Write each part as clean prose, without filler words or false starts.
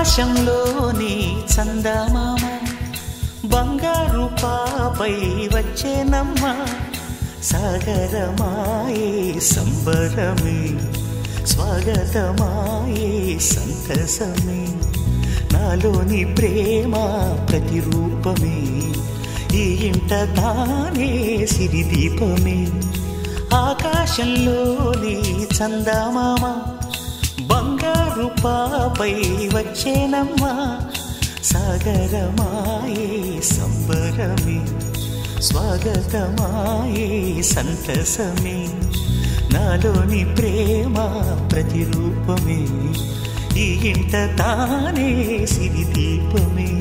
ఆకాశంలోని చందమామ బంగారు పాపై వచ్చేనమ్మ సాగరమాయే సంబరమే స్వాగతమాయే సంతసమే నాలోని ప్రేమ ప్రతిరూపమే ఈ ఇంట తానే సిరిదీపమే ఆకాశంలోని చందమామ బంగారు పాపై వచ్చేనమ్మా సాగరమాయే సంబరమే స్వాగతమాయే సంతసమే నాలోని ప్రేమ ప్రతిరూపమే ఈ ఇంట తానే సిరిదీపమే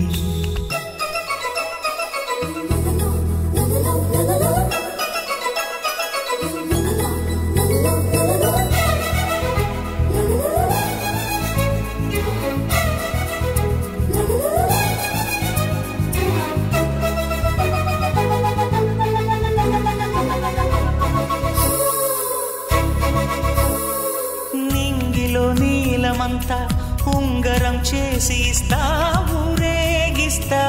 ఉంగరం చేసి ఇస్తా ఊరేగిస్తా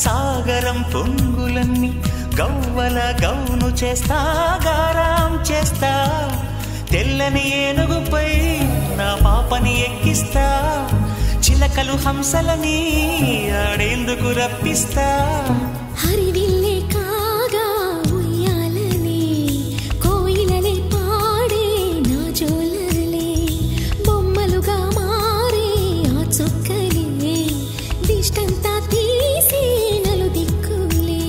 సాగరం పొంగులన్నీ గవ్వల గౌను చేస్తా గారాం చేస్తా తెల్లని ఏనుగుపై నా పాపని ఎక్కిస్తా చిలకలు హంసలని ఆడేందుకు రప్పిస్తా హరివిల్లే కాగా ఉయ్యాలనే కోయిలలే పాడే నా జోలలే బొమ్మలుగా మారే ఆ చొక్కలే దిష్టంతా తీసి నలు దిక్కులే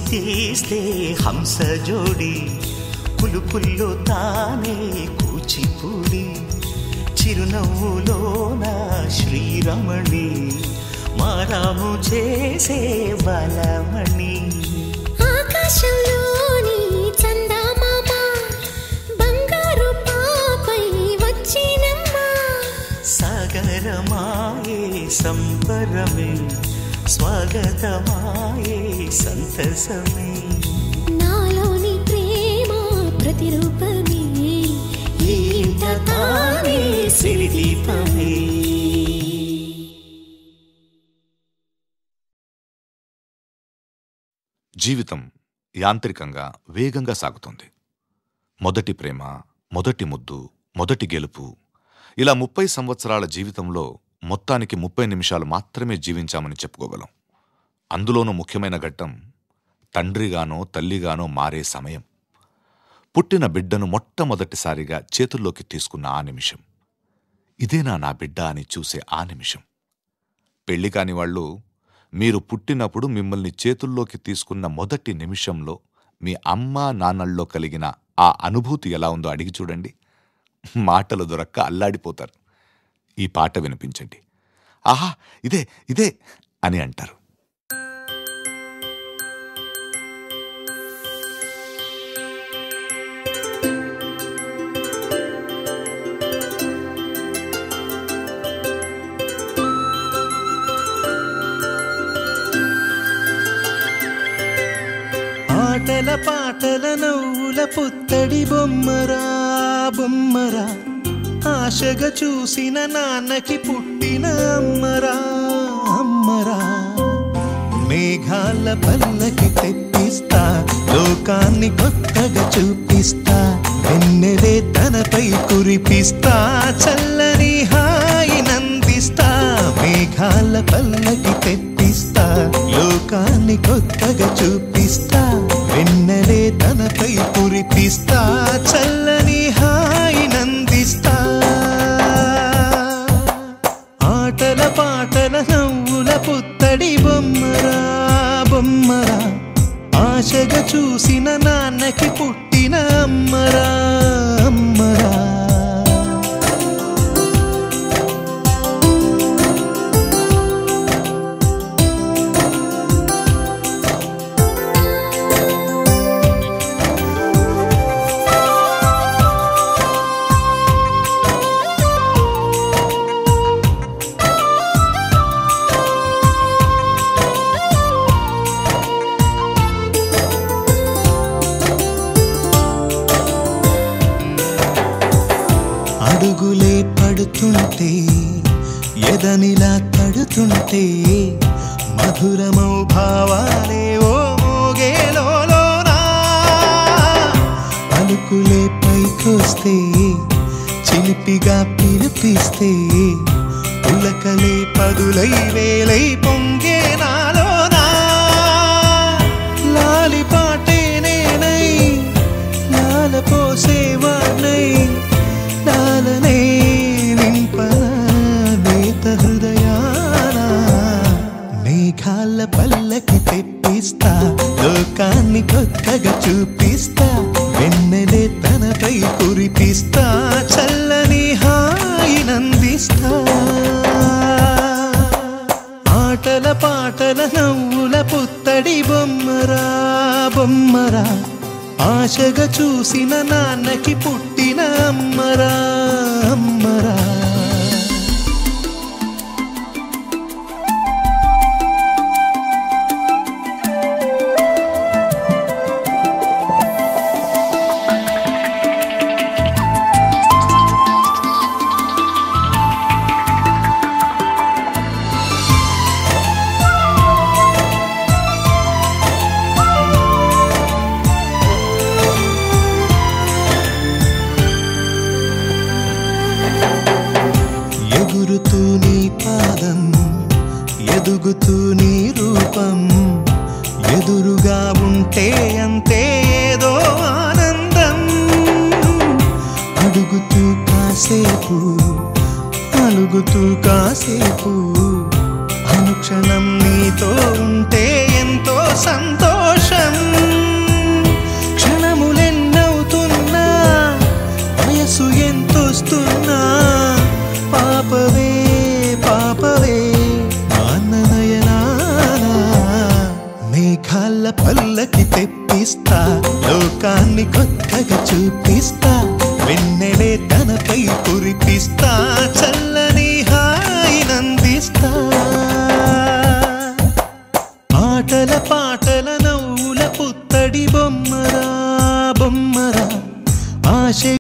తీస్తే హంస జోడి పులుపుల్లో తానే కూచిపూడి చిరునవ్వులోన శ్రీరమణి మారాము చేసే బలమణి ఆకాశంలోని చందమామ బంగారు పాపై వచ్చినమ్మా సాగరమాయే సంబరమే స్వాగతమాయే సంతసమే నాలోని ప్రేమ ప్రతిరూపమే ఈ ఇంట తానే సిరిదీపమే జీవితం యాంత్రికంగా వేగంగా సాగుతుంది. మొదటి ప్రేమ, మొదటి ముద్దు, మొదటి గెలుపు, ఇలా 30 సంవత్సరాల జీవితంలో మొత్తానికి 30 నిమిషాలు మాత్రమే జీవించామని చెప్పుకోగలం. అందులోనూ ముఖ్యమైన ఘట్టం తండ్రిగానో తల్లిగానో మారే సమయం. పుట్టిన బిడ్డను మొట్టమొదటిసారిగా చేతుల్లోకి తీసుకున్న ఆ నిమిషం. ఇదేనా నా బిడ్డ అని చూసే ఆ నిమిషం. పెళ్లి కాని వాళ్ళు మీరు పుట్టినప్పుడు మిమ్మల్ని చేతుల్లోకి తీసుకున్న మొదటి నిమిషంలో మీ అమ్మా నాన్నల్లో కలిగిన ఆ అనుభూతి ఎలా ఉందో అడిగి చూడండి. మాటలు దొరక్క అల్లాడిపోతారు. ఈ పాట వినిపించండి. ఆహా, ఇదే ఇదే అని అంటారు. ఆటల పాటల నవ్వుల పుత్తడి బొమ్మరా బొమ్మరా ఆశగా చూసిన నాన్నకి పుట్టిన అమ్మరా అమ్మరా మేఘాల పల్లకి తెప్పిస్తా లోకాన్ని కొత్తగా చూపిస్తా వెన్నెలే తనపై కురిపిస్తా చల్లని హాయినందిస్తా మేఘాల పల్లకి తెప్పిస్తా లోకాన్ని కొత్తగా చూపిస్తా వెన్నెలే తనపై కురిపిస్తా చల్లని హాయినందిస్తా ఆటల పాటల నవ్వుల పుత్తడి బొమ్మరా బొమ్మరా ఆశగా చూసిన నాన్నకి పుట్టిన అమ్మరా అమ్మరా అడుగులే పడుతుంటే ఎదనిలా తడుతుంటే మధురమౌ భావాలే ఓ మోగేలోనా పలుకులే పైకొస్తే చిలిపిగా పిలిపిస్తే ఉలకలే పదులై వేలై పొంగే నాలోనా లాలిపాటే నేనై లాల పోసేవాణ్ణై లాలనే నింపనా నేత హృదయాన మేఘాల పల్లకి తెప్పిస్తా లోకాన్ని కొత్తగా చూపిస్తా వెన్నెలే తనపై కురిపిస్తా చల్లని హాయినందిస్తా ఆటల పాటల నవ్వుల పుత్తడి బొమ్మరా బొమ్మరా ఆశగా చూసిన నాన్నకి పుట్టిన అమ్మరా అమ్మరా ఎగురుతూ నీ పాదం ఎదుగుతూ నీ రూపం ఎదురుగా ఉంటే అంతే ఏదో ఆనందం అడుగుతూ కాసేపు అలుగుతూ కాసేపు అనుక్షణం నీతో ఉంటే ఎంతో సంతోషం క్షణములెన్నవుతున్నా వయసు ఎంతొస్తున్నా పాపవే పాపవే నాన్ననయనానా మేఘాల పల్లకి తెప్పిస్తా లోకాన్ని కొత్తగా చూపిస్తా వెన్నెలే తనపై కురిపిస్తా చల్ల